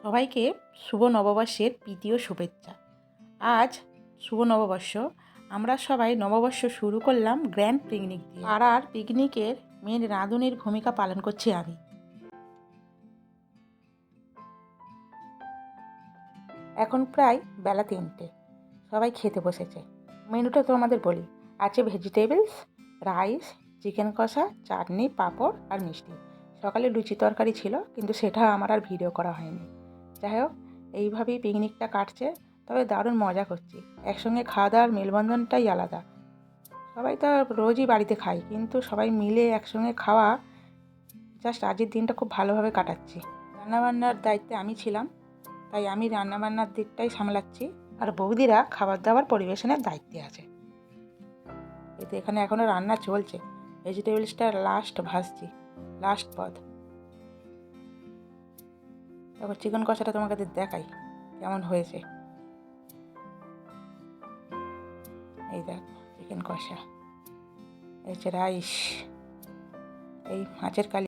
সবাইকে শুভ নববর্ষের প্রীতি ও শুভেচ্ছা। আজ শুভ নববর্ষ। আমরা সবাই নববর্ষ শুরু করলাম গ্র্যান্ড পিকনিক দিয়ে। পাড়ার পিকনিকের মেন রাঁধুনির ভূমিকা পালন করছি আমি। এখন প্রায় বেলা 3টে, সবাই খেতে বসেছে। মেনুটা তোমাদের বলি। আছে ভেজিটেবলস, রাইস, চিকেন কষা, চাটনি, পাঁপড় আর মিষ্টি। সকালে লুচি তরকারি ছিল, কিন্তু সেটা আমার আর ভিডিও করা হয়নি। যাই হোক, এইভাবেই পিকনিকটা কাটছে। তবে দারুণ মজা করছি। একসঙ্গে খাওয়া দাওয়ার মেলবন্ধনটাই আলাদা। সবাই তো রোজই বাড়িতে খাই, কিন্তু সবাই মিলে একসঙ্গে খাওয়া জাস্ট আজকের দিনটা খুব ভালোভাবে কাটাচ্ছি। রান্নাবান্নার দায়িত্বে আমি ছিলাম, তাই আমি রান্নাবান্নার দিকটাই সামলাচ্ছি, আর বৌদিরা খাবার দাবার পরিবেশনের দায়িত্বে আছে। এতে এখানে এখনও রান্না চলছে। ভেজিটেবলসটা লাস্ট ভাজছি, লাস্ট পদ। তারপর চিকেন কষাটা তোমাকে দেখাই কেমন হয়েছে। এই দেখ চিকেন কষা, এই হচ্ছে রাইস, এই মাছের কালি।